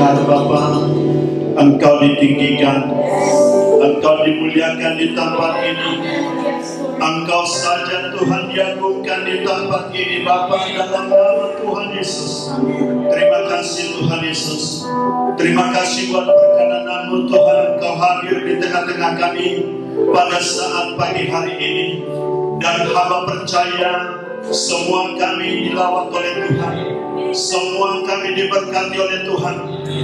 Benar Bapa, Engkau ditinggikan, Engkau dimuliakan di tempat ini. Engkau saja Tuhan diagungkan di tempat ini Bapa, dalam nama Tuhan Yesus. Terima kasih Tuhan Yesus. Terima kasih buat perkenan-Mu Tuhan, Engkau hadir di tengah-tengah kami pada saat pagi hari ini. Dan hamba percaya semua kami dilawat oleh Tuhan, semua kami diberkati oleh Tuhan,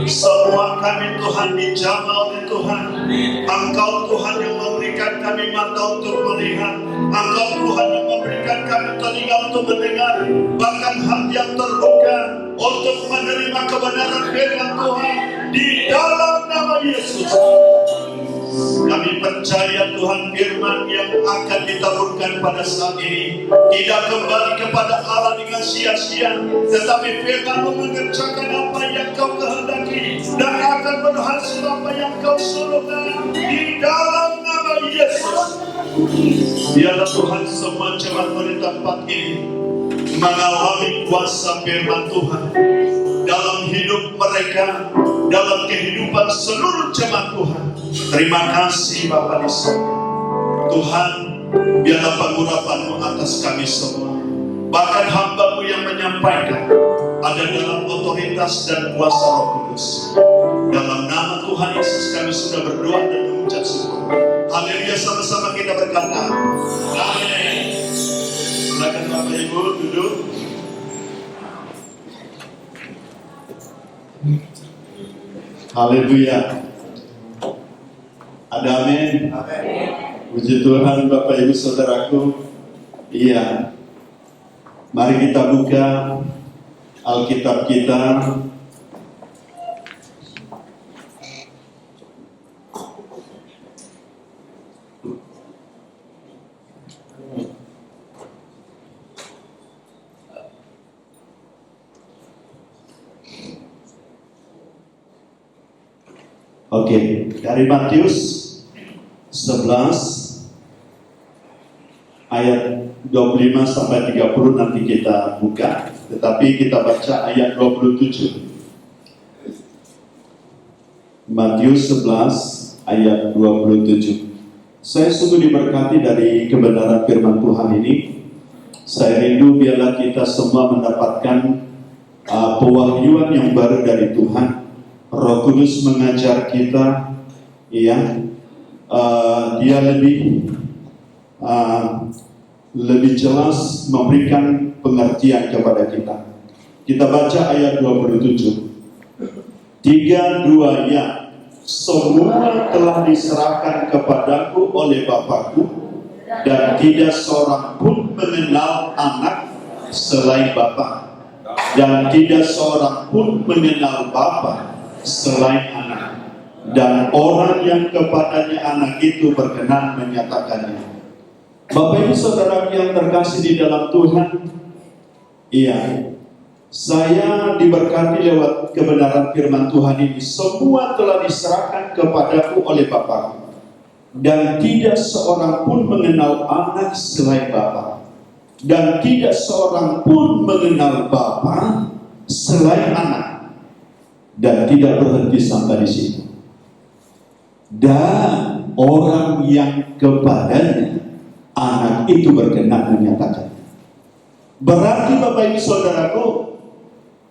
semua kami Tuhan dijamah oleh Tuhan. Engkau Tuhan yang memberikan kami mata untuk melihat, Engkau Tuhan yang memberikan kami telinga untuk mendengar, bahkan hati yang terbuka untuk menerima kebenaran firman Tuhan di dalam nama Yesus. Kami percaya Tuhan firman yang akan ditaburkan pada saat ini tidak kembali kepada Allah dengan sia-sia, tetapi firman mengerjakan apa yang Kau kehendaki dan akan berhasil apa yang Kau suruhkan di dalam nama Yesus. Biarlah Tuhan semua jemaat di tempat ini mengalami kuasa firman Tuhan dalam hidup mereka, dalam kehidupan seluruh jemaat Tuhan. Terima kasih Bapa di surga. Tuhan, biarlah pengurapan-Mu atas kami semua. Bahkan hamba-Mu yang menyampaikan ada dalam otoritas dan kuasa Roh Kudus. Dalam nama Tuhan Yesus kami sudah berdoa dan mengucap syukur. Haleluya, sama-sama kita berkata amin. Silakan Bapak Ibu duduk. Haleluya. Ada amin. Puji Tuhan Bapak Ibu Saudaraku. Iya. Mari kita buka Alkitab kita. Oke, dari Matius 11 ayat 25 sampai 30 nanti kita buka, tetapi kita baca ayat 27. Matius 11 ayat 27. Saya sungguh diberkati dari kebenaran firman Tuhan ini. Saya rindu biarlah kita semua mendapatkan pewahyuan yang baru dari Tuhan. Roh Kudus mengajar kita, ya, dia lebih jelas memberikan pengertian kepada kita. Kita baca ayat 27. 3-2 ya, semua telah diserahkan kepadaku oleh Bapakku, dan tidak seorang pun mengenal anak selain Bapa, dan tidak seorang pun mengenal Bapa selain anak, dan orang yang kepadanya anak itu berkenan menyatakannya. Bapak Ibu Saudara yang terkasih di dalam Tuhan, iya, saya diberkati lewat kebenaran firman Tuhan ini. Semua telah diserahkan kepadaku oleh Bapa, dan tidak seorang pun mengenal anak selain Bapa, dan tidak seorang pun mengenal Bapa selain anak. Dan tidak berhenti sampai di situ. Dan orang yang kepadanya anak itu berkenan menyatakan. Berarti Bapak Ibu Saudaraku,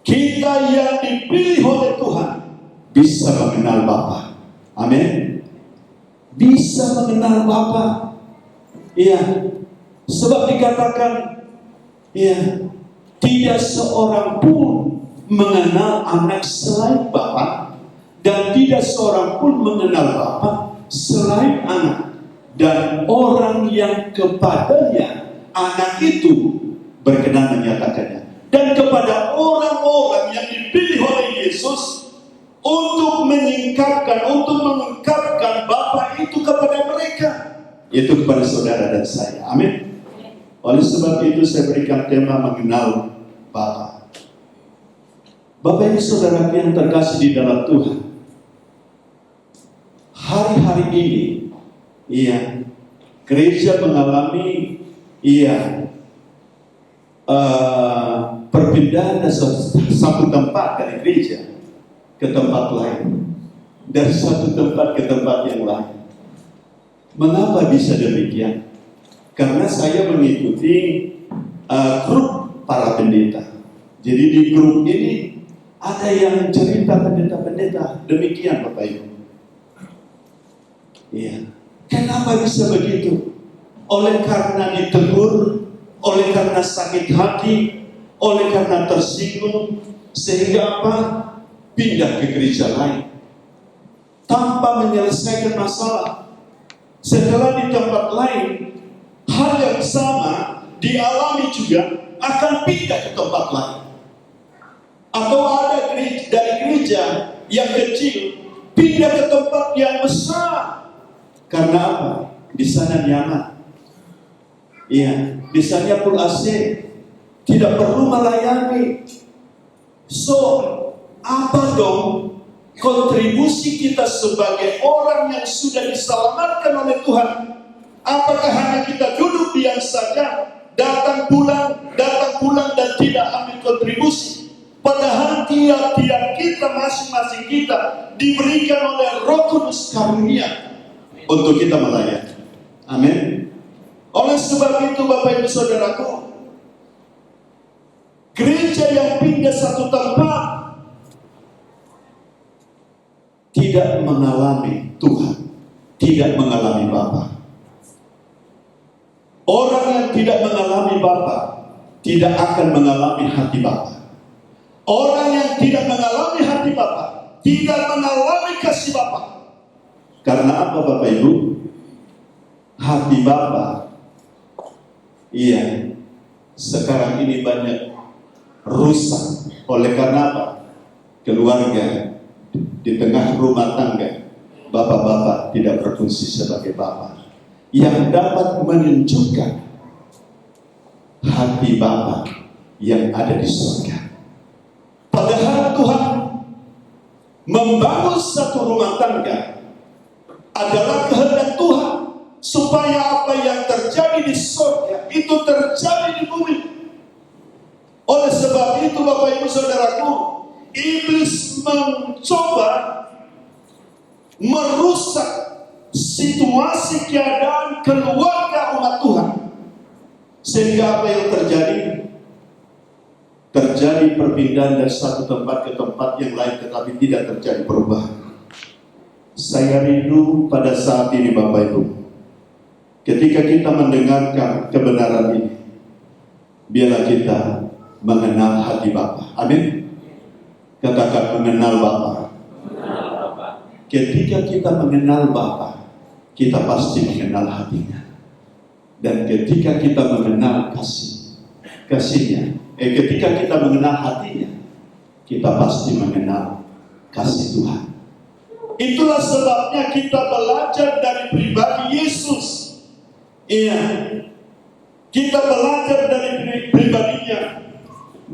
kita yang dipilih oleh Tuhan bisa mengenal Bapa. Amin. Bisa mengenal Bapa. Iya. Sebab dikatakan, iya, tidak seorang pun mengenal anak selain Bapa, dan tidak seorang pun mengenal Bapa selain anak, dan orang yang kepadanya anak itu berkenan menyatakannya. Dan kepada orang-orang yang dipilih oleh Yesus untuk menyingkapkan, untuk mengungkapkan Bapa itu kepada mereka, yaitu kepada saudara dan saya. Amin. Oleh sebab itu saya berikan tema mengenal Bapa. Bapak Ibu Saudara yang terkasih di dalam Tuhan, hari-hari ini, iya, gereja mengalami, iya, perpindahan dari satu tempat dari gereja ke tempat lain, dari satu tempat ke tempat yang lain. Mengapa bisa demikian? Karena saya mengikuti grup para pendeta. Jadi di grup ini ada yang cerita pendeta-pendeta demikian, Bapak Ibu. Iya. Kenapa bisa begitu? Oleh karena ditegur, oleh karena sakit hati, oleh karena tersinggung, sehingga apa? Pindah ke gereja lain tanpa menyelesaikan masalah. Setelah di tempat lain hal yang sama dialami juga, akan pindah ke tempat lain. Atau ada dari gereja yang kecil pindah ke tempat yang besar. Karena apa? Di sana nyaman. Iya, di sana full AC, tidak perlu melayani. So, apa dong kontribusi kita sebagai orang yang sudah diselamatkan oleh Tuhan? Apakah hanya kita duduk diam saja, datang pulang dan tidak ambil kontribusi? Padahal tiap-tiap kita, masing-masing kita diberikan oleh Roh Kudus karunia untuk kita melayani. Amin. Oleh sebab itu, Bapak Ibu Saudaraku, gereja yang pindah satu tempat tidak mengalami Tuhan, tidak mengalami Bapa. Orang yang tidak mengalami Bapa tidak akan mengalami hati Bapa. Orang yang tidak mengalami hati Bapa tidak mengalami kasih Bapa. Karena apa, Bapak Ibu? Hati Bapa, iya, sekarang ini banyak rusak. Oleh karena apa? Keluarga di tengah rumah tangga, bapak-bapak tidak berfungsi sebagai bapak yang dapat menunjukkan hati Bapa yang ada di surga. Padahal Tuhan membangun satu rumah tangga adalah kehendak Tuhan, supaya apa yang terjadi di surga itu terjadi di bumi. Oleh sebab itu, Bapak Ibu Saudaraku, iblis mencoba merusak situasi keadaan keluarga umat Tuhan. Sehingga apa yang terjadi? Terjadi perpindahan dari satu tempat ke tempat yang lain, tetapi tidak terjadi perubahan. Saya rindu pada saat ini, Bapak Ibu, ketika kita mendengarkan kebenaran ini, biarlah kita mengenal hati Bapa. Amin. Katakan mengenal Bapa. Ketika kita mengenal Bapa, kita pasti mengenal hatinya. Dan ketika kita mengenal kasihnya, ketika kita mengenal hatinya, kita pasti mengenal kasih Tuhan. Itulah sebabnya kita belajar dari pribadi Yesus. Iya, kita belajar dari pribadinya.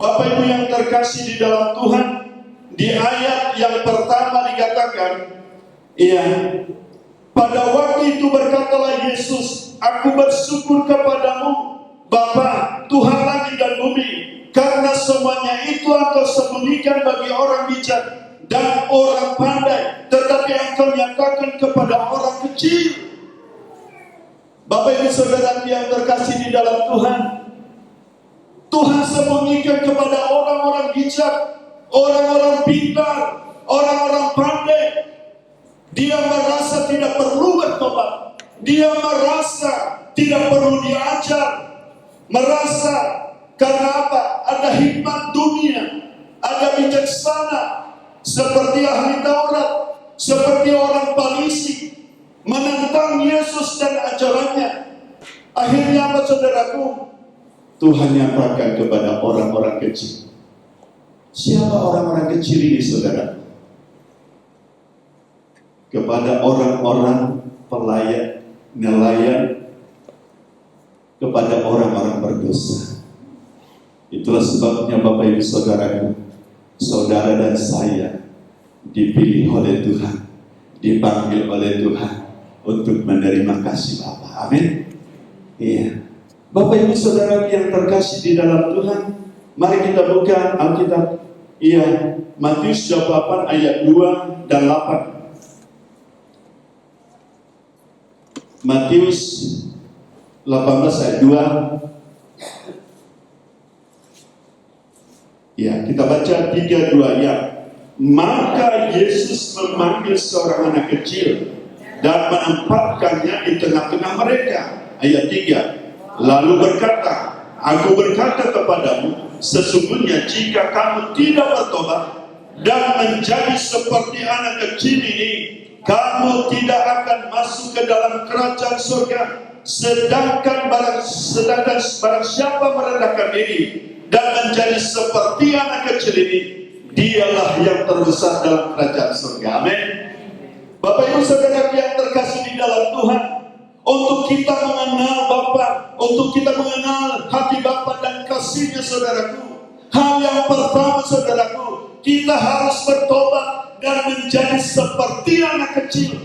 Bapak Ibu yang terkasih di dalam Tuhan, di ayat yang pertama dikatakan, iya, pada waktu itu berkatalah Yesus, aku bersyukur kepadamu, Bapa, Tuhan langit dan bumi, karena semuanya itu Engkau sembunyikan bagi orang bijak dan orang pandai, tetapi Engkau nyatakan kepada orang kecil. Bapak Ibu Saudara yang terkasih di dalam Tuhan, Tuhan sembunyikan kepada orang-orang bijak, orang-orang pintar, orang-orang pandai. Dia merasa tidak perlu bertobat, dia merasa tidak perlu diajar, merasa karena apa? Ada hikmat dunia, ada bijaksana, seperti ahli Taurat, seperti orang Farisi, menentang Yesus dan ajarannya. Akhirnya apa, saudaraku? Tuhan nyatakan kepada orang-orang kecil. Siapa orang-orang kecil ini, saudara? Kepada orang-orang pelayan, nelayan, kepada orang-orang berdosa. Itulah sebabnya Bapak Ibu Saudaraku, saudara dan saya dipilih oleh Tuhan, dipanggil oleh Tuhan untuk menerima kasih Bapa. Amin. Iya. Bapak Ibu Saudara yang terkasih di dalam Tuhan, mari kita buka Alkitab Iya, Matius 28 ayat 2 dan 8. Matius 18 ayat 2. Ya, kita baca 3-2 ya. Maka Yesus memanggil seorang anak kecil dan menempatkannya di tengah-tengah mereka. Ayat 3. Lalu berkata, Aku berkata kepadamu, sesungguhnya jika kamu tidak bertobat dan menjadi seperti anak kecil ini, kamu tidak akan masuk ke dalam kerajaan surga. Sedangkan barang siapa merendahkan diri dan menjadi seperti anak kecil ini, dialah yang terbesar dalam kerajaan surga. Amin. Bapak Ibu Saudara yang terkasih di dalam Tuhan, untuk kita mengenal Bapa, untuk kita mengenal hati Bapa dan kasih-Nya, saudaraku, hal yang pertama, saudaraku, kita harus bertobat dan menjadi seperti anak kecil.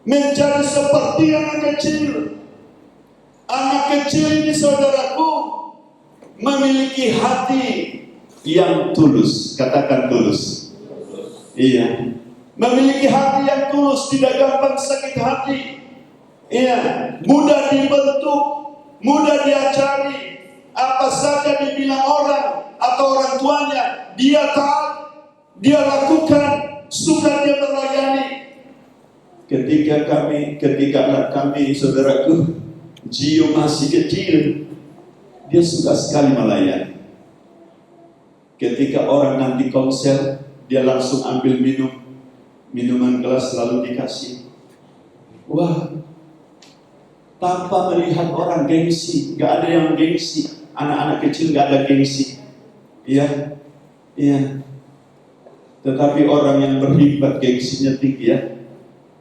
Menjadi seperti anak kecil. Anak kecil ini, saudaraku, memiliki hati yang tulus. Katakan tulus. Iya. Memiliki hati yang tulus, tidak gampang sakit hati. Iya, mudah dibentuk, mudah diajari. Apa saja dibilang orang atau orang tuanya, dia taat, dia lakukan, suka dia melayani. Ketika anak kami, saudaraku, Gio masih kecil, dia suka sekali melayani. Ketika orang nanti konser, dia langsung ambil minuman gelas lalu dikasih. Wah, tanpa melihat orang gengsi, gak ada yang gengsi. Anak-anak kecil gak ada gengsi. Iya, iya. Tetapi orang yang berhebat gengsinya tinggi ya.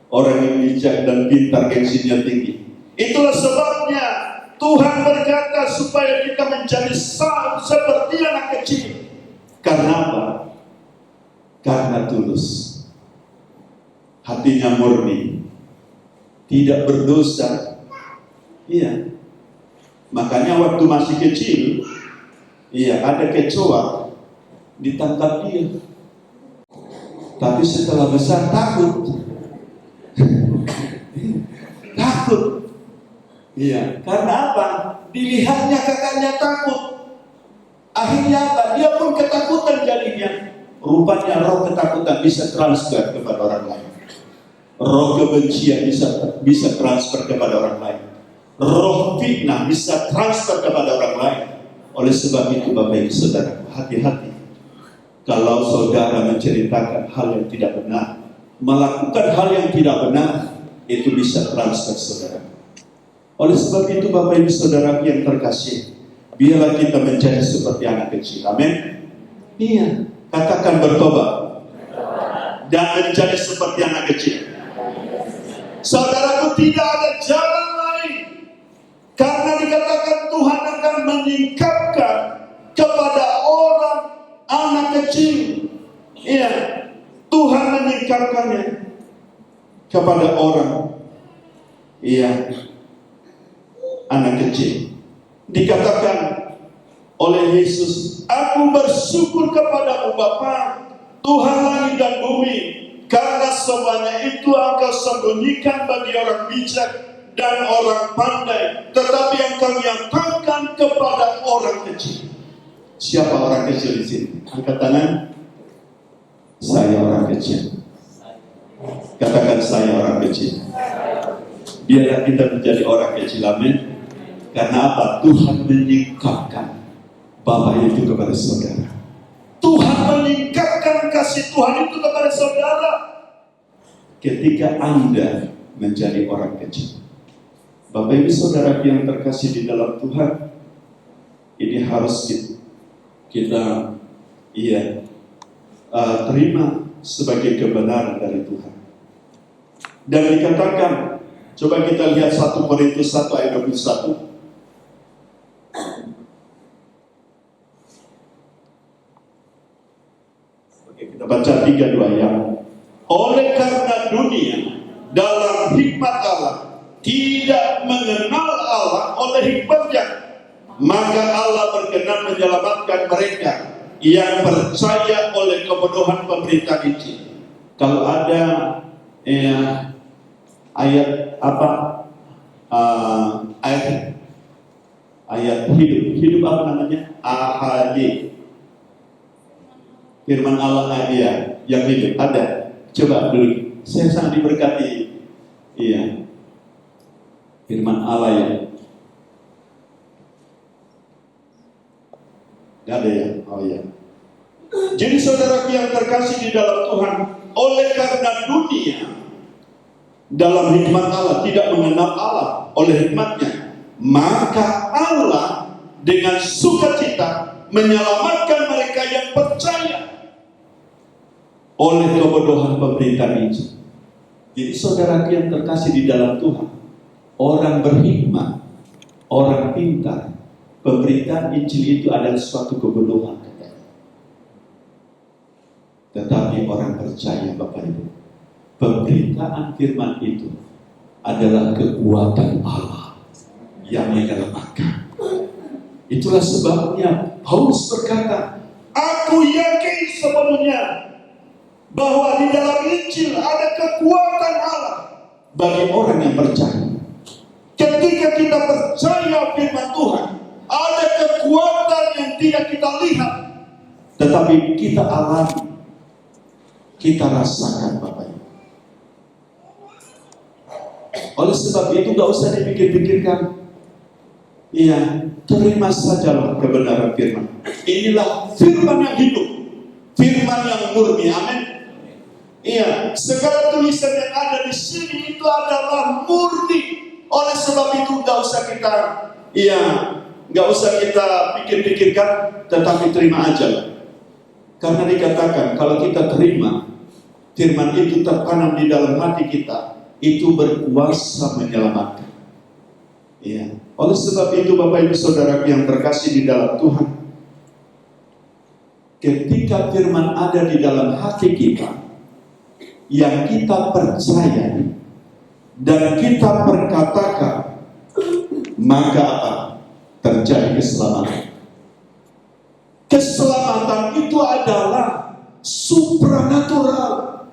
Orang yang bijak dan pintar gengsinya tinggi. Itulah sebabnya Tuhan berkata supaya kita menjadi seperti anak kecil. Karena apa? Karena tulus. Hatinya murni, tidak berdosa. Iya. Makanya waktu masih kecil, iya, ada kecoa ditangkap dia. Tapi setelah besar takut. Takut. Iya. Karena apa? Dilihatnya kakaknya takut. Akhirnya apa? Dia pun ketakutan jadinya. Rupanya roh ketakutan bisa transfer kepada orang lain. Roh kebencian bisa transfer kepada orang lain. Roh fitnah bisa transfer kepada orang lain. Oleh sebab itu Bapak Ibu Saudara, hati-hati. Kalau saudara menceritakan hal yang tidak benar, melakukan hal yang tidak benar, itu bisa transfer saudara. Oleh sebab itu Bapak Ibu Saudara yang terkasih, biarlah kita menjadi seperti anak kecil. Amin. Iya, katakan bertobat dan menjadi seperti anak kecil. Saudaraku, tidak ada jalan lain. Karena dikatakan Tuhan akan menyingkapkan kepada orang anak kecil. Iya, Tuhan menyingkapkannya kepada orang, iya, anak kecil. Dikatakan oleh Yesus, Aku bersyukur kepadamu Bapa, Tuhan langit dan bumi, karena semuanya itu Engkau sembunyikan bagi orang bijak dan orang pandai, tetapi Engkau nyatakan kepada orang kecil. Siapa orang kecil di sini? Angkat tangan. Saya orang kecil. Katakan saya orang kecil. Biarlah kita menjadi orang kecil. Amin. Karena apa? Tuhan menyingkapkan Bapa itu kepada saudara. Tuhan meningkatkan kasih Tuhan itu kepada saudara ketika Anda menjadi orang kecil. Bapak Ibu Saudara yang terkasih di dalam Tuhan, ini harus kita terima sebagai kebenaran dari Tuhan. Dan dikatakan, coba kita lihat 1 Korintus 1 ayat 21. Kita baca 3-2 ya. Oleh karena dunia dalam hikmat Allah tidak mengenal Allah oleh hikmatnya, maka Allah berkenan menyelamatkan mereka yang percaya oleh kebodohan pemerintah Injil. Kalau ada ayat apa, ayat hidup apa namanya, AHY, firman Allah yang hidup, ada. Coba dulu, saya sangat diberkati. Iya, firman Allah ya. Gak ada ya? Oh iya. Jadi saudara yang terkasih di dalam Tuhan, oleh karena dunia dalam hikmat Allah tidak mengenal Allah oleh hikmatnya, maka Allah dengan sukacita menyelamatkan mereka yang percaya oleh kebodohan pemberitaan Injil. Jadi saudara yang terkasih di dalam Tuhan, orang berhikmat, orang pintar, pemberitaan Injil itu adalah suatu kebodohan. Tetapi orang percaya, Bapak Ibu, pemberitaan firman itu adalah kekuatan Allah yang menyelamatkan. Itulah sebabnya Paulus berkata, aku yakin sepenuhnya bahwa di dalam Injil ada kekuatan Allah bagi orang yang percaya. Ketika kita percaya firman Tuhan, ada kekuatan yang tidak kita lihat, tetapi kita alami, kita rasakan, Bapak Ibu. Oleh sebab itu gak usah dipikir-pikirkan. Iya, terima sajalah kebenaran firman. Inilah firman yang hidup, firman yang murni. Amin. Iya, segala tulisan yang ada di sini itu adalah murni. Oleh sebab itu gak usah kita, gak usah kita pikir-pikirkan, tetapi terima aja lah. Karena dikatakan kalau kita terima firman itu tertanam di dalam hati kita, itu berkuasa menyelamatkan. Ya. Oleh sebab itu Bapak Ibu Saudara yang terkasih di dalam Tuhan, ketika firman ada di dalam hati kita, yang kita percaya dan kita perkatakan, maka apa? Terjadi keselamatan. Keselamatan itu adalah supranatural.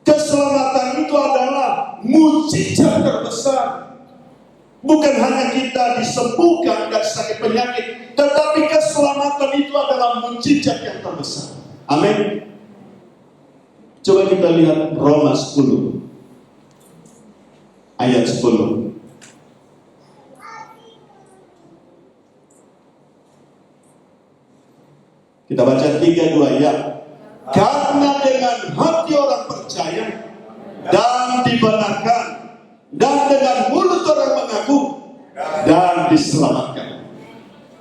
Keselamatan itu adalah mujizat terbesar. Bukan hanya kita disembuhkan dari sakit penyakit, tetapi keselamatan itu adalah mujizat yang terbesar. Amin. Coba kita lihat Roma 10 ayat 10. Kita baca 3-2 ya. Karena dengan hati orang percaya dan dibenarkan, dan dengan mulut orang mengaku dan diselamatkan.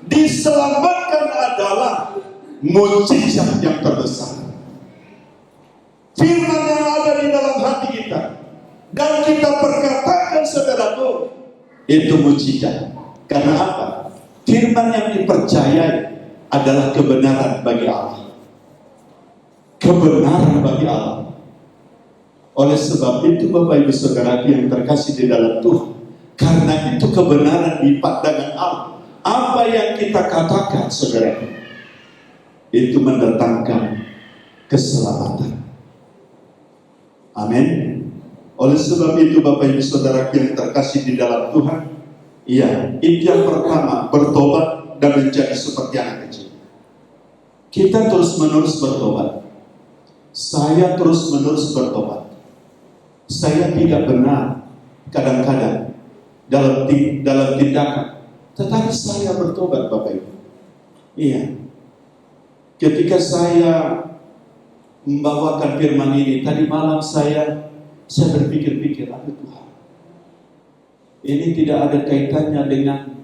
Diselamatkan adalah mujizat yang terbesar. Firman yang ada di dalam hati kita dan kita perkatakan, saudaraku, itu mujizat. Karena apa? Firman yang dipercayai adalah kebenaran bagi Allah. Kebenaran bagi Allah. Oleh sebab itu Bapak Ibu Saudara yang terkasih di dalam Tuhan, karena itu kebenaran di pandangan Allah, apa yang kita katakan, saudara, itu mendatangkan keselamatan. Amin. Oleh sebab itu Bapak Ibu Saudara yang terkasih di dalam Tuhan, itu yang pertama, bertobat dan menjadi seperti anak kecil. Kita terus menerus bertobat. Saya terus menerus bertobat. Saya tidak benar kadang-kadang dalam tindakan, tetapi saya bertobat, Bapak Ibu. Iya. Ketika saya membawakan firman ini tadi malam, saya berpikir-pikir, aduh Tuhan, ini tidak ada kaitannya dengan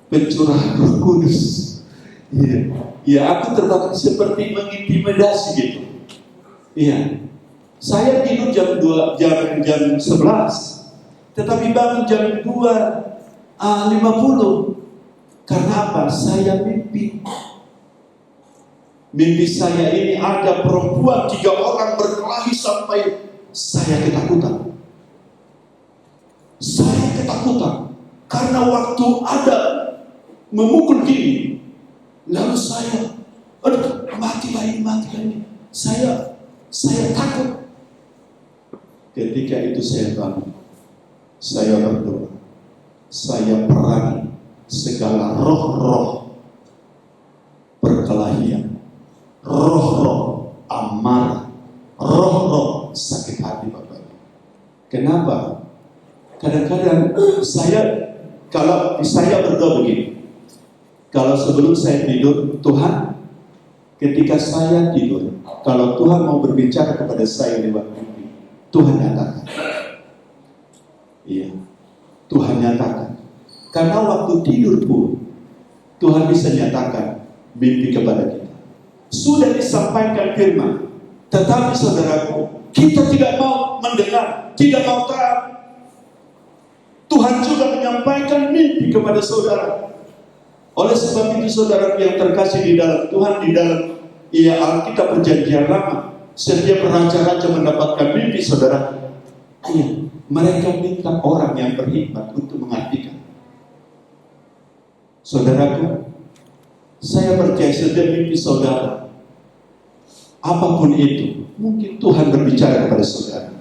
pencurahan Roh Kudus. Iya, aku terbakar seperti mengintimidasi gitu. Iya. Saya tidur jam 11, tetapi bangun jam 2:50. Karena apa? Saya mimpi. Mimpi saya ini ada perempuan 3 orang berkelahi sampai saya ketakutan. Saya ketakutan karena waktu ada memukul gini, lalu saya saya ini mati ini. Saya takut. Ketika itu saya bangun, saya berdoa, saya perangi segala roh-roh perkelahian, roh-roh amarah, roh-roh sakit hati Bapak. Kenapa? Kadang-kadang kalau saya berdoa begini, kalau sebelum saya tidur, Tuhan, ketika saya tidur, kalau Tuhan mau berbicara kepada saya lewat mimpi, Tuhan nyatakan. Iya, Tuhan nyatakan. Karena waktu tidur pun, Tuhan bisa nyatakan mimpi kepada kita. Sudah disampaikan firman, tetapi saudaraku, kita tidak mau mendengar, tidak mau taat. Tuhan juga menyampaikan mimpi kepada saudara. Oleh sebab itu saudara yang terkasih di dalam Tuhan, di dalam Alkitab Perjanjian Lama, setiap raja-raja mendapatkan mimpi saudara. Iya, mereka minta orang yang berhikmat untuk mengartikan. Saudaraku, saya percaya setiap mimpi saudara, apapun itu, mungkin Tuhan berbicara kepada saudara.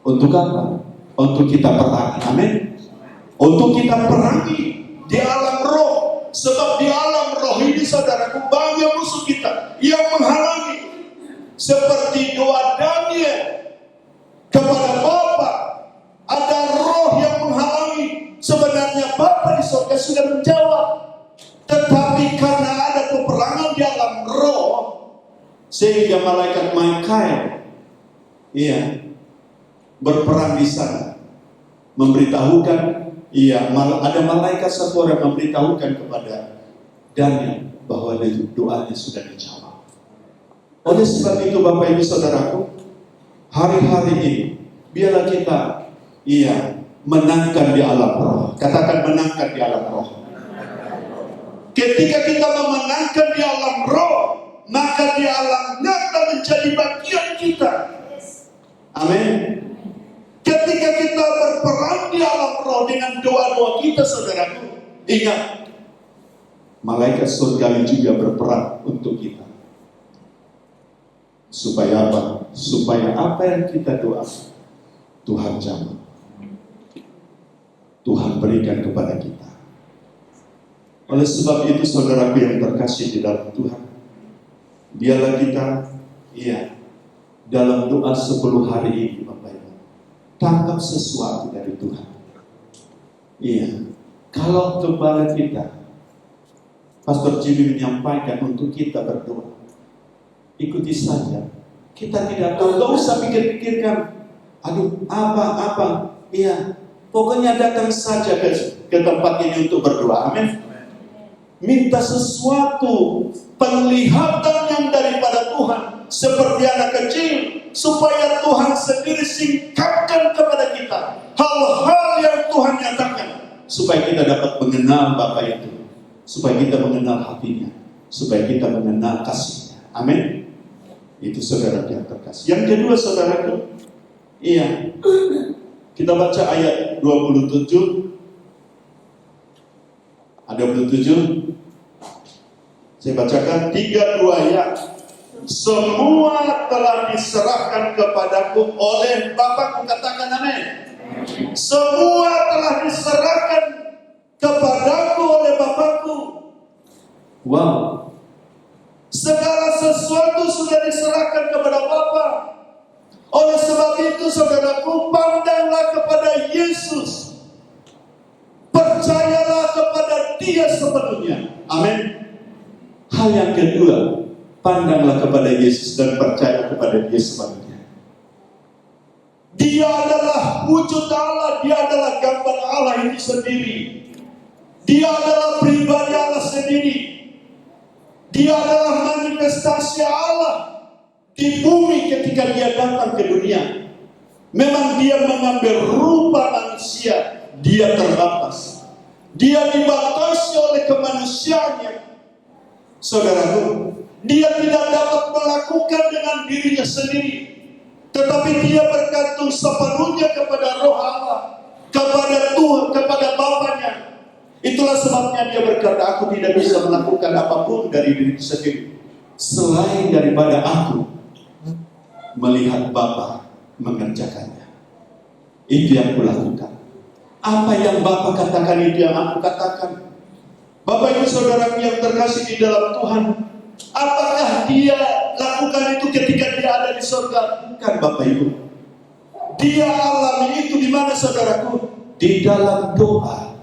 Untuk apa? Untuk kita perangi. Amin. Untuk kita perangi di alam roh. Sebab di alam roh ini saudaraku, banyak musuh kita yang menghalangi. Seperti doa Daniel kepada Bapa, ada roh yang menghalangi. Sebenarnya Bapa di surga sudah menjawab, tetapi karena ada peperangan di alam roh, sehingga malaikat Mikael berperang di sana, memberitahukan. Ada malaikat satu orang memberitahukan kepada Daniel bahwa doanya sudah dijawab. Oleh sebab itu Bapak Ibu Saudaraku, hari-hari ini biarlah kita menangkan di alam roh. Katakan menangkan di alam roh. Ketika kita memenangkan di alam roh, maka di alam nyata menjadi bagian kita. Amin. Ketika kita berperang di alam roh dengan doa-doa kita saudaraku, ingat, malaikat surgawi juga berperang untuk kita. Supaya apa? Supaya apa yang kita doa, Tuhan jawab. Tuhan berikan kepada kita. Oleh sebab itu saudaraku yang terkasih di dalam Tuhan, biarlah kita dalam doa 10 hari ini Bapak Ibu, tangkap sesuatu dari Tuhan. Kalau kepala kita, Pastor Jimmy menyampaikan untuk kita berdoa, ikuti saja. Kita tidak tahu, gak usah pikir-pikirkan. Aduh, apa? Pokoknya datang saja ke tempat ini untuk berdoa. Amin. Minta sesuatu penglihatan yang daripada Tuhan, seperti anak kecil, supaya Tuhan sendiri singkapkan kepada kita hal-hal yang Tuhan nyatakan, supaya kita dapat mengenal Bapa itu, supaya kita mengenal hatinya, supaya kita mengenal kasihnya. Amin. Itu saudara yang terkasih. Yang kedua saudaraku, kita baca ayat 27. Ada 27. Saya bacakan 3-2 ayat. Semua telah diserahkan kepadaku oleh Bapakku. Katakan amin. Semua telah diserahkan kepadaku oleh Bapakku. Wow. Segala sesuatu sudah diserahkan kepada Bapa. Oleh sebab itu saudaraku, pandanglah kepada Yesus. Percayalah kepada Dia sepenuhnya. Amin. Hal yang kedua, pandanglah kepada Yesus dan percaya kepada Dia sepenuhnya. Dia adalah wujud Allah, Dia adalah gambar Allah itu sendiri. Dia adalah pribadi Allah sendiri. Dia adalah manifestasi Allah di bumi ketika Dia datang ke dunia. Memang Dia mengambil rupa manusia, Dia terbatas. Dia dibatasi oleh kemanusiaannya. Saudaraku, Dia tidak dapat melakukan dengan dirinya sendiri, tetapi Dia bergantung sepenuhnya kepada Roh Allah, kepada Tuhan, kepada Bapanya. Itulah sebabnya Dia berkata, aku tidak bisa melakukan apapun dari diri sendiri, selain daripada aku melihat Bapa mengerjakannya. Itu yang kulakukan. Apa yang Bapa katakan itu yang aku katakan. Bapak Ibu Saudara yang terkasih di dalam Tuhan, apakah dia lakukan itu ketika dia ada di surga? Bukan, Bapak Ibu. Dia alami itu di mana, saudaraku? Di dalam doa.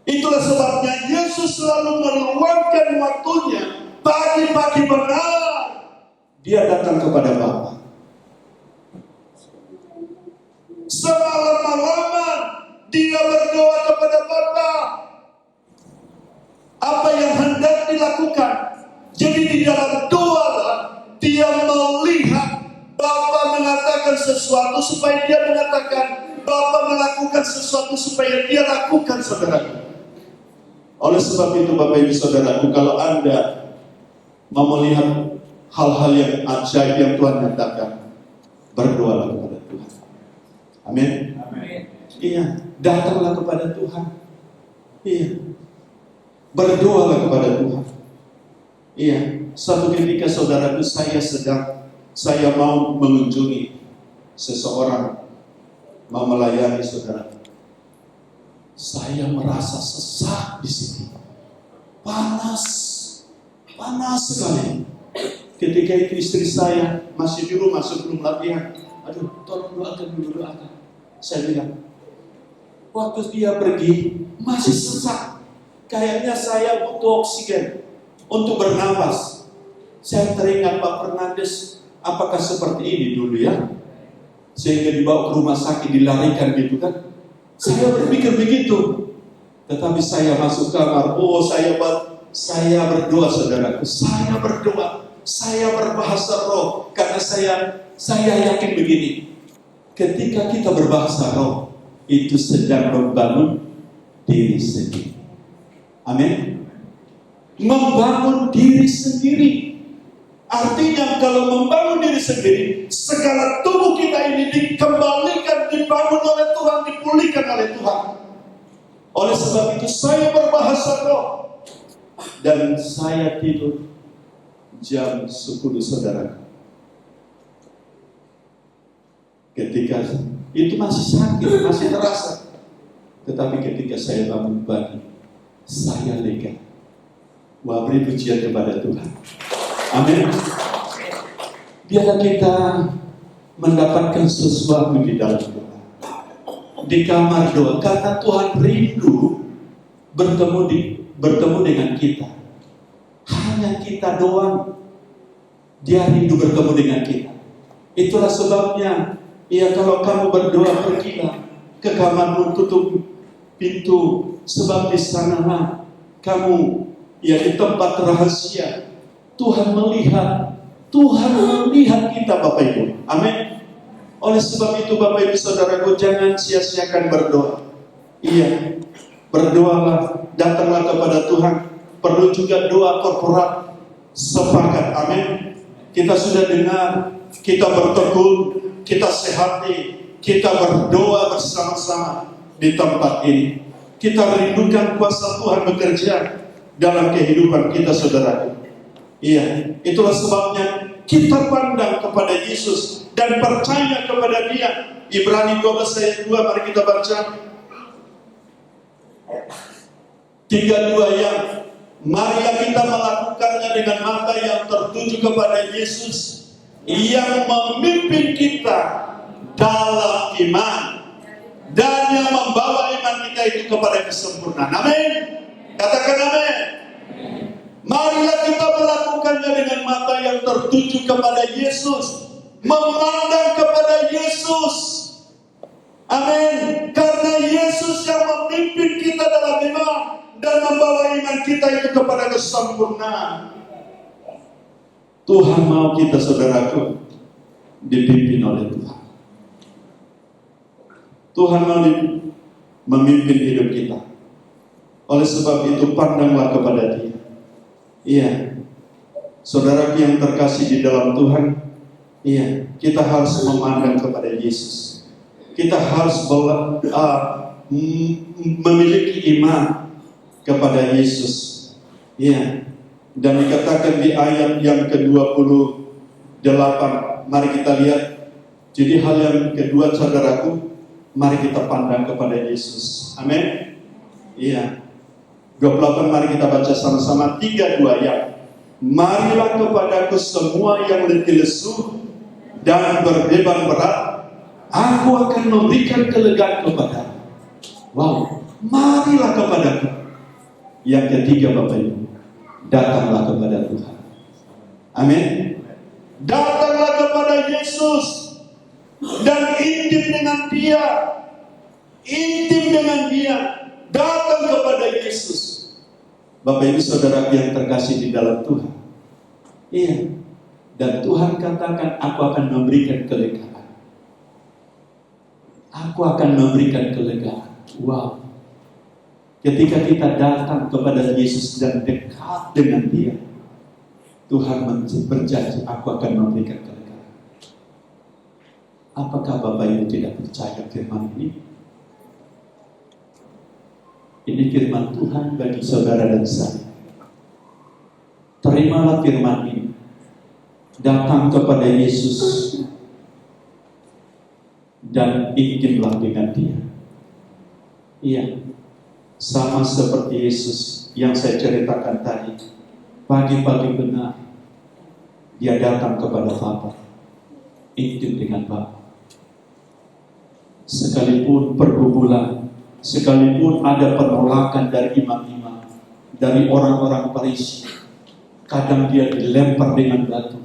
Itulah sebabnya Yesus selalu meluangkan waktunya. Pagi-pagi benar dia datang kepada Bapa. Semalam-malaman dia berdoa kepada Bapa. Apa yang hendak dilakukan. Jadi di dalam doa dia melihat Bapa mengatakan sesuatu supaya dia mengatakan, Bapa melakukan sesuatu supaya dia lakukan, saudaraku. Oleh sebab itu Bapak Ibu Saudaraku, kalau Anda mau melihat hal-hal yang ajaib yang Tuhan nyatakan, berdoalah kepada Tuhan. Amin. Iya, datanglah kepada Tuhan. Iya, berdoalah kepada Tuhan. Iya, suatu ketika saudaraku, saya mau mengunjungi seseorang, mau melayani saudara. Saya merasa sesak di sini, panas sekali. Ketika itu istri saya masih di rumah sebelum latihan. Aduh, tolong doakan. Saya bilang, waktu dia pergi masih sesak. Kayaknya saya butuh oksigen untuk bernapas. Saya teringat Pak Fernandes, apakah seperti ini dulu ya? Sehingga dibawa ke rumah sakit, dilarikan gitu kan? Saya berpikir begitu. Tetapi saya masuk kamar, saya berdoa saudaraku. Saya berdoa, saya berbahasa roh. Karena saya yakin begini. Ketika kita berbahasa roh, itu sedang membangun diri sendiri. Amin. Membangun diri sendiri. Artinya kalau membangun diri sendiri, segala tubuh kita ini dikembalikan, dibangun oleh Tuhan, dipulihkan oleh Tuhan. Oleh sebab itu saya berbahasa roh dan saya tidur jam 10 saudara. Ketika itu masih sakit, masih terasa. Tetapi ketika saya bangun pagi, saya lega. Wah, beri pujian kepada Tuhan. Amin. Biarlah kita mendapatkan sesuatu di dalam doa, di kamar doa, karena Tuhan rindu bertemu dengan kita. Hanya kita doang, Dia rindu bertemu dengan kita. Itulah sebabnya, ya kalau kamu berdoa, pergilah ke kamarmu, tutup pintu, sebab di sana kamu ya di tempat rahasia. Tuhan melihat kita Bapak Ibu. Amin. Oleh sebab itu Bapak Ibu Saudaraku, jangan sia-siakan berdoa. Iya, berdoalah, datanglah kepada Tuhan. Perlu juga doa korporat. Sepakat, amin. Kita sudah dengar, kita bertekun, kita sehati, kita berdoa bersama-sama di tempat ini. Kita rindukan kuasa Tuhan bekerja dalam kehidupan kita, saudara. Iya, itulah sebabnya kita pandang kepada Yesus dan percaya kepada Dia. Ibrani 12 ayat 2, mari kita baca. 3:2 yang marilah kita melakukannya dengan mata yang tertuju kepada Yesus yang memimpin kita dalam iman dan yang membawa iman kita itu kepada kesempurnaan. Amin. Katakan amin. Marilah kita melakukannya dengan mata yang tertuju kepada Yesus, memandang kepada Yesus. Amin. Karena Yesus yang memimpin kita dalam iman dan membawa iman kita itu kepada kesempurnaan. Tuhan mau kita, saudaraku, dipimpin oleh Tuhan. Tuhan mau memimpin hidup kita. Oleh sebab itu pandanglah kepada Dia. Iya, saudara yang terkasih di dalam Tuhan, iya, kita harus memandang kepada Yesus. Kita harus memiliki iman kepada Yesus. Iya, Dan dikatakan di ayat yang ke-28, mari kita lihat. Jadi hal yang kedua saudaraku, mari kita pandang kepada Yesus. Amin. Iya. 28, mari kita baca sama-sama 3-2 ya. Marilah kepadaku semua yang letih lesu dan berbeban berat, aku akan memberikan kelegaan kepadamu. Wow, marilah kepadaku. Yang ketiga Bapak Ibu, datanglah kepada Tuhan. Amin. Datanglah kepada Yesus dan intim dengan Dia. Intim dengan Dia. Datang kepada Yesus. Bapak Ibu Saudara yang terkasih di dalam Tuhan. Iya. Dan Tuhan katakan, aku akan memberikan kelegaan. Aku akan memberikan kelegaan. Wow. Ketika kita datang kepada Yesus dan dekat dengan Dia, Tuhan berjanji, aku akan memberikan kelegaan. Apakah Bapak Ibu tidak percaya firman ini? Ini firman Tuhan bagi saudara dan saya. Terimalah firman ini. Datang kepada Yesus dan intimlah dengan Dia. Iya, sama seperti Yesus yang saya ceritakan tadi. Pagi-pagi benar Dia datang kepada Bapa, intim dengan Bapa. Sekalipun pergumulan, sekalipun ada penolakan dari imam-imam, dari orang-orang Farisi, kadang dia dilempar dengan batu,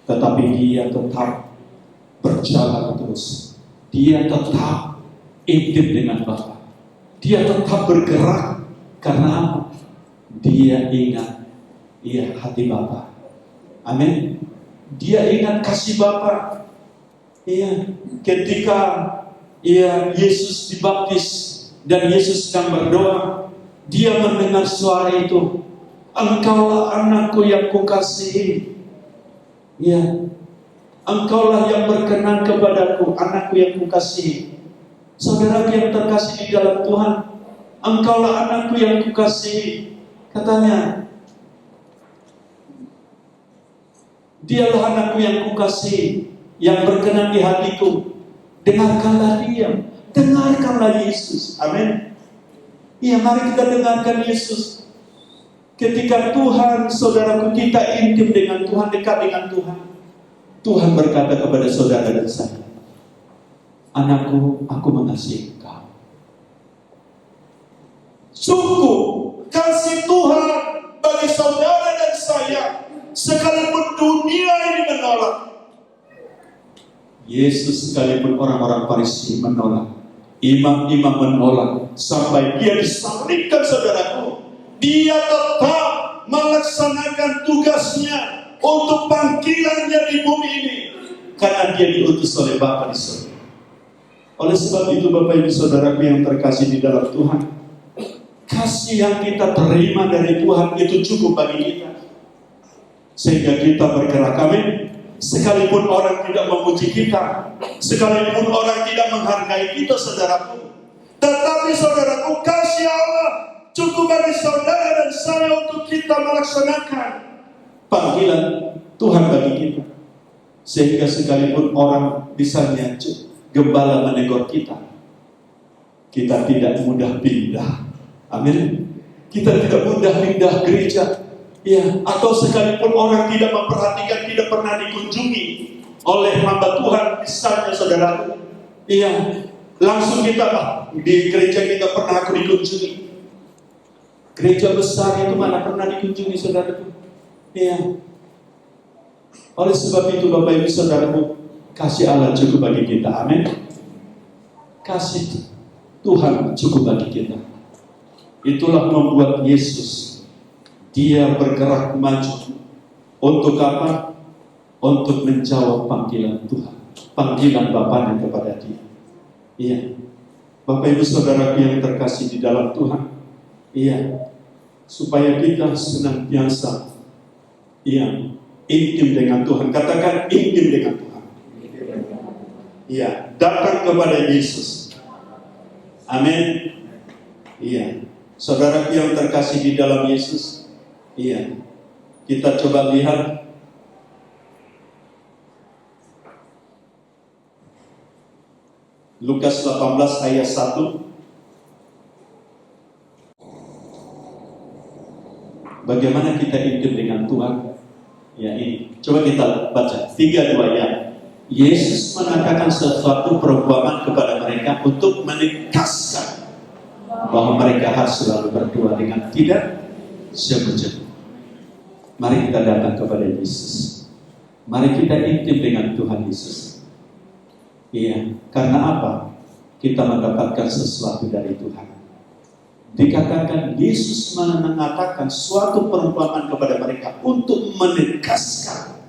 tetapi dia tetap berjalan terus. Dia tetap intim dengan Bapa. Dia tetap bergerak karena apa? Dia ingat hati Bapa. Amin. Dia ingat kasih Bapa. Ketika Yesus dibaptis dan Yesus sedang berdoa, Dia mendengar suara itu, Engkaulah anakku yang kukasihi. Engkaulah yang berkenan kepadaku, anakku yang kukasihi. Saudara yang terkasih di dalam Tuhan, Engkaulah anakku yang kukasihi. Katanya, Dialah anakku yang kukasihi, yang berkenan di hatiku. Dengarkanlah Dia, dengarkanlah Yesus. Amin. Mari kita dengarkan Yesus. Ketika Tuhan, saudaraku, kita intim dengan Tuhan, dekat dengan Tuhan, Tuhan berkata kepada saudara dan saya, anakku, aku mengasihi engkau. Sungguh kasih Tuhan bagi saudara dan saya, sekalipun dunia ini menolak. Yesus sekalipun orang-orang Farisi menolak, imam-imam menolak, sampai Dia disalibkan saudaraku, Dia tetap melaksanakan tugasnya untuk panggilannya di bumi ini, karena Dia diutus oleh Bapa di surga. Oleh sebab itu Bapak Ibu Saudaraku yang terkasih di dalam Tuhan, kasih yang kita terima dari Tuhan itu cukup bagi kita, sehingga kita bergerak. Amin. Sekalipun orang tidak memuji kita, sekalipun orang tidak menghargai kita saudaraku, tetapi saudaraku, kasih Allah cukup bagi saudara dan saya untuk kita melaksanakan panggilan Tuhan bagi kita. Sehingga sekalipun orang misalnya gembala menegur kita, kita tidak mudah pindah. Amin. Kita tidak mudah pindah gereja. Atau sekalipun orang tidak memperhatikan, tidak pernah dikunjungi oleh hamba Tuhan, misalnya saudaraku, langsung kita, di gereja kita pernah aku dikunjungi. Gereja besar itu mana pernah dikunjungi saudaraku. Oleh sebab itu Bapak Ibu Saudaraku, kasih Allah cukup bagi kita. Amin. Kasih Tuhan cukup bagi kita. Itulah membuat Yesus, Dia bergerak maju. Untuk apa? Untuk menjawab panggilan Tuhan, panggilan Bapaknya kepada Dia. Bapak Ibu Saudaraku yang terkasih di dalam Tuhan, supaya kita senantiasa intim dengan Tuhan. Katakan intim dengan Tuhan. Datang kepada Yesus. Amin. Saudaraku yang terkasih di dalam Yesus, Kita coba lihat Lukas 18 ayat 1. Bagaimana kita intim dengan Tuhan? Ya ini, coba kita baca 3-2 ya. Yesus mengatakan sesuatu perumpamaan kepada mereka untuk menegaskan bahwa mereka harus selalu berdoa dengan tidak jemu-jemu. Mari kita datang kepada Yesus. Mari kita intim dengan Tuhan Yesus. Iya, karena apa? Kita mendapatkan sesuatu dari Tuhan. Dikatakan Yesus mengatakan suatu perumpamaan kepada mereka untuk menegaskan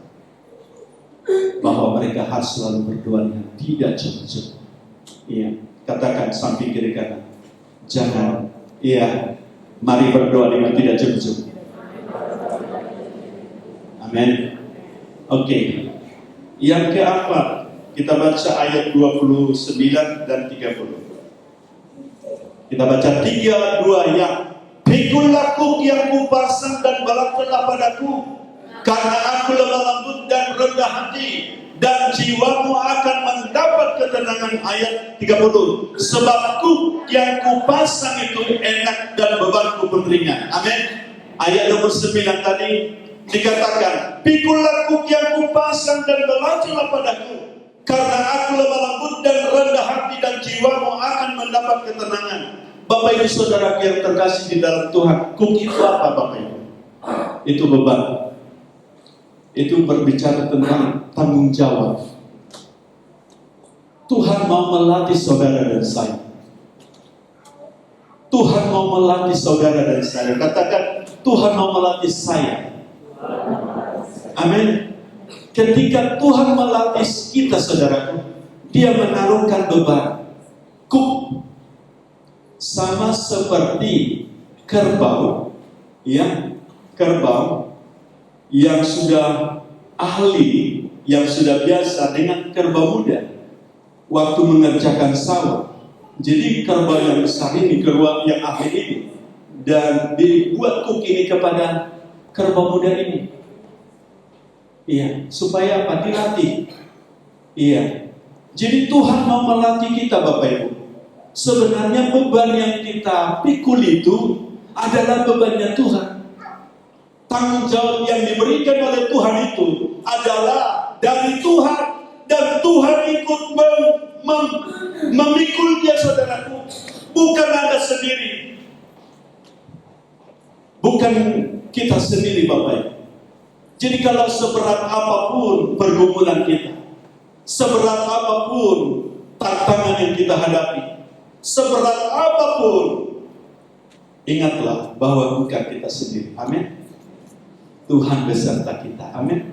bahwa mereka harus selalu berdoa dengan tidak jemu-jemu. Iya, katakan samping kiri kanan. Jangan, iya, mari berdoa dengan tidak jemu-jemu. Amin. Oke. Yang keempat, kita baca ayat 29 dan 30. Kita baca 3-2 ya. Pikullah kuk yang kupasang dan balapkanlah padaku, karena aku lemah lembut dan rendah hati, dan jiwamu akan mendapat ketenangan. Ayat 30. Sebab kuk yang kupasang itu enak dan bebanku pun ringan. Amin. Ayat nomor 9 tadi dikatakan, pikullah kuk yang kupasang dan balapkanlah padaku, karena aku lemah lembut dan rendah hati, dan jiwamu akan mendapat ketenangan. Bapak Ibu Saudara yang terkasih di dalam Tuhan, kuk itu apa Bapak Ibu? Itu beban. Itu berbicara tentang tanggung jawab. Tuhan mau melatih saudara dan saya. Tuhan mau melatih saudara dan saya. Katakan, Tuhan mau melatih saya. Amin. Ketika Tuhan melatih kita, saudaraku, Dia menaruhkan beban. Kuk sama seperti kerbau, ya, kerbau yang sudah ahli, yang sudah biasa dengan kerbau muda waktu mengerjakan sawah. Jadi kerbau yang besar ini, kerbau yang ahli ini, dan dibuat kuk ini kepada kerbau muda ini. Iya, supaya apa? Dilatih. Iya. Jadi Tuhan mau melatih kita, Bapak Ibu. Sebenarnya beban yang kita pikul itu adalah bebannya Tuhan. Tanggung jawab yang diberikan oleh Tuhan itu adalah dari Tuhan, dan Tuhan ikut memikulnya, saudaraku. Bukan Anda sendiri, bukan kita sendiri, Bapak Ibu. Jadi kalau seberat apapun pergumulan kita, seberat apapun tantangan yang kita hadapi, seberat apapun, ingatlah bahwa bukan kita sendiri. Amin. Tuhan beserta kita. Amin.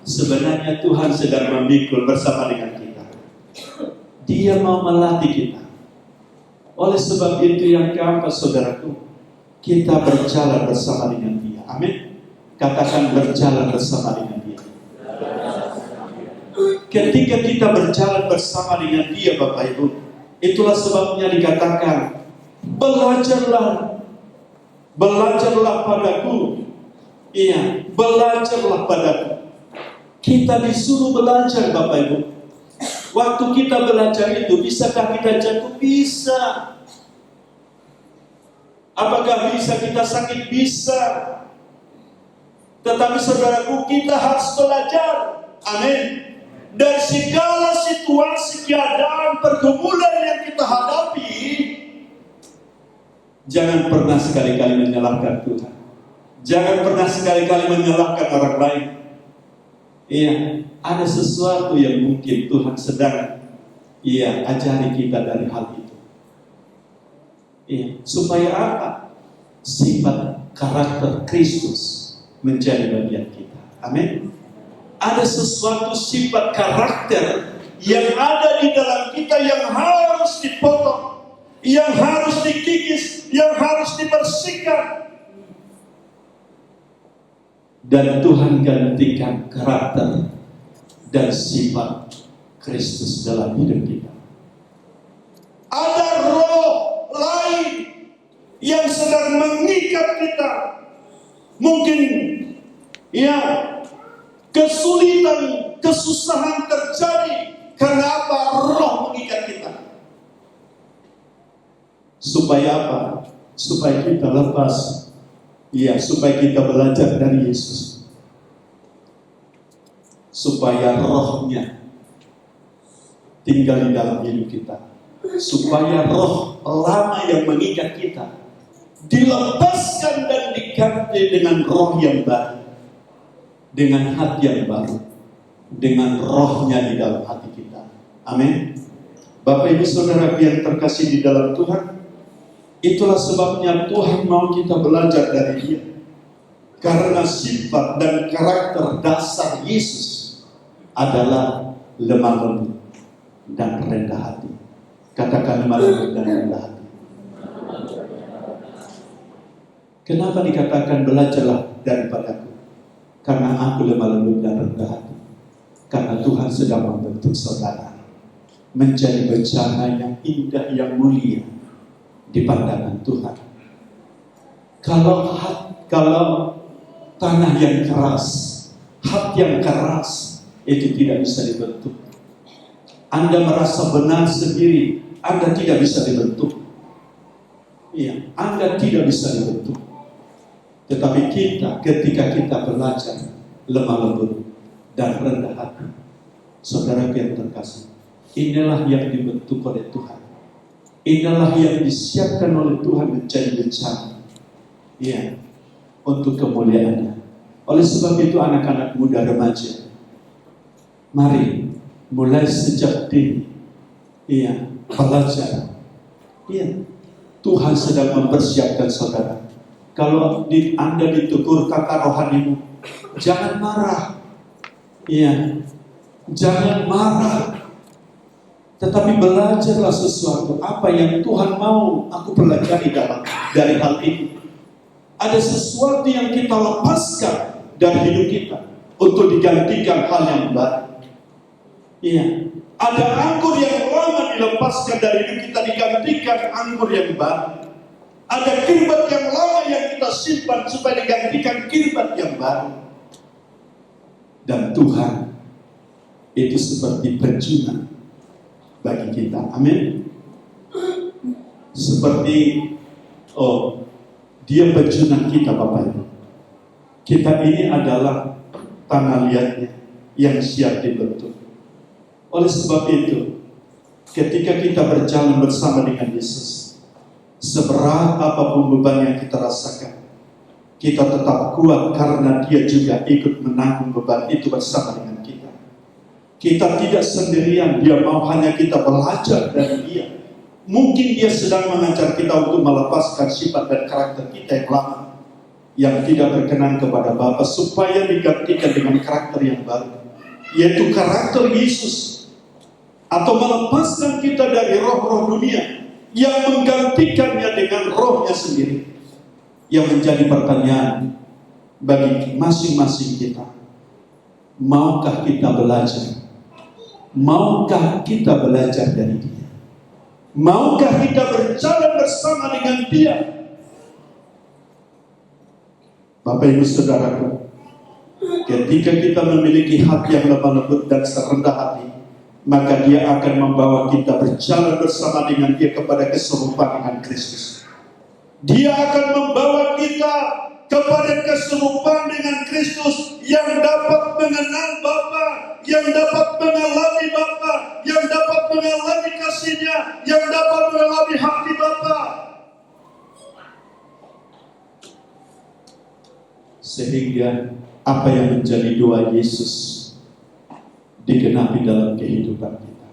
Sebenarnya Tuhan sedang memikul bersama dengan kita. Dia mau melatih kita. Oleh sebab itu yang keempat, saudaraku, kita berjalan bersama dengan Dia. Amin. Katakan, berjalan bersama dengan Dia. Ketika kita berjalan bersama dengan Dia, Bapak Ibu, itulah sebabnya dikatakan, belajarlah padaku. Iya, belajarlah padaku. Kita disuruh belajar, Bapak Ibu. Waktu kita belajar itu, bisakah kita jatuh? Bisa. Apakah bisa kita sakit? Bisa. Tetapi saudaraku, kita harus belajar. Amin. Dan segala situasi, keadaan, pergumulan yang kita hadapi, jangan pernah sekali-kali menyalahkan Tuhan. Jangan pernah sekali-kali menyalahkan orang lain. Iya, ada sesuatu yang mungkin Tuhan sedang ajari kita dari hal itu. Iya, supaya apa? Sifat karakter Kristus menjadi bagian kita. Amin. Ada sesuatu sifat karakter yang ada di dalam kita yang harus dipotong, yang harus dikikis, yang harus dibersihkan. Dan Tuhan gantikan karakter dan sifat Kristus dalam hidup kita. Ada roh lain yang sedang mengikat kita. Mungkin Ya, kesulitan, kesusahan terjadi karena apa? Roh mengikat kita. Supaya apa? Supaya kita lepas. Ya, supaya kita belajar dari Yesus. Supaya rohnya tinggal di dalam hidup kita. Supaya roh lama yang mengikat kita dilepaskan dan diganti dengan roh yang baru. Dengan hati yang baru. Dengan rohnya di dalam hati kita. Amin. Bapak Ibu Saudara yang terkasih di dalam Tuhan, itulah sebabnya Tuhan mau kita belajar dari Dia. Karena sifat dan karakter dasar Yesus adalah lemah lembut dan rendah hati. Katakan lemah lembut dan rendah hati. Kenapa dikatakan belajarlah daripadaku? Karena aku lemah lembut dan rendah hati. Karena Tuhan sedang membentuk saudara menjadi bencana yang indah, yang mulia di pandangan Tuhan. Kalau tanah yang keras, hati yang keras, itu tidak bisa dibentuk. Anda merasa benar sendiri, Anda tidak bisa dibentuk. Iya, Anda tidak bisa dibentuk. Tetapi ketika kita belajar lemah lembut dan rendah hati, saudara yang terkasih, inilah yang dibentuk oleh Tuhan. Inilah yang disiapkan oleh Tuhan menjadi bencana. Iya, untuk kemuliaannya. Oleh sebab itu anak-anak muda remaja, mari mulai sejak dini, iya, belajar. Iya, Tuhan sedang mempersiapkan saudara. Kalau Anda ditegur kakak rohanimu, jangan marah. Iya, jangan marah. Tetapi belajarlah sesuatu. Apa yang Tuhan mau aku pelajari dari hal ini. Ada sesuatu yang kita lepaskan dari hidup kita untuk digantikan hal yang baru. Iya. Ada anggur yang lama dilepaskan dari hidup kita, digantikan anggur yang baru. Ada kirbat yang lama yang kita simpan supaya digantikan kirbat yang baru. Dan Tuhan itu seperti penjuna bagi kita. Amin. Seperti Dia penjuna kita, Bapak Ibu. Kita ini adalah tanah liatnya yang siap dibentuk. Oleh sebab itu, ketika kita berjalan bersama dengan Yesus, seberat apapun beban yang kita rasakan, kita tetap kuat karena Dia juga ikut menanggung beban itu bersama dengan kita. Kita tidak sendirian, Dia mau hanya kita belajar dari Dia. Mungkin Dia sedang mengajar kita untuk melepaskan sifat dan karakter kita yang lama, yang tidak berkenan kepada Bapa, supaya digantikan dengan karakter yang baru, yaitu karakter Yesus. Atau melepaskan kita dari roh-roh dunia yang menggantikannya dengan rohnya sendiri. Yang menjadi pertanyaan bagi masing-masing kita, maukah kita belajar? Maukah kita belajar dari Dia? Maukah kita berjalan bersama dengan Dia? Bapak Ibu Saudaraku, ketika kita memiliki hati yang lemah lembut dan serendah hati, maka Dia akan membawa kita berjalan bersama dengan Dia kepada keserupaan dengan Kristus. Dia akan membawa kita kepada keserupaan dengan Kristus yang dapat mengenal Bapa, yang dapat mengalami Bapa, yang dapat mengalami kasih-Nya, yang dapat mengalami hati Bapa. Sehingga apa yang menjadi doa Yesus digenapi dalam kehidupan kita.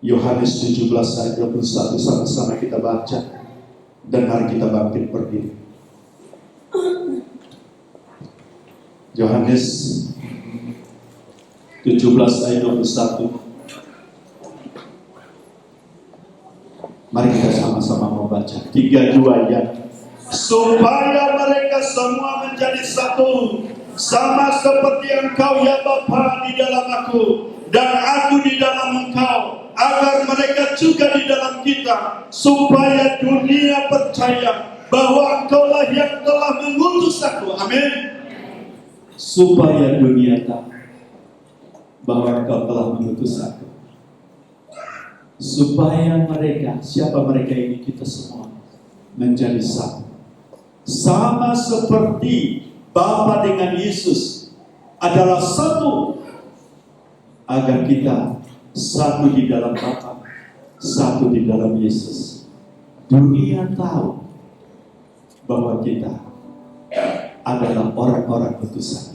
Yohanes 17 ayat 21, sama-sama kita baca dan mari kita bangkit berdiri. Yohanes 17 ayat 21. Mari kita sama-sama membaca 3-2 ayat. Supaya mereka semua menjadi satu, sama seperti Engkau ya Bapa di dalam Aku dan Aku di dalam Engkau, agar mereka juga di dalam kita, supaya dunia percaya bahwa Engkaulah yang telah mengutus Aku. Amin. supaya dunia tahu bahwa Engkau telah mengutus aku, supaya mereka, siapa mereka ini, kita semua menjadi satu, sama seperti Bapa dengan Yesus adalah satu, agar kita satu di dalam Bapa, satu di dalam Yesus. Dunia tahu bahwa kita adalah orang-orang utusan.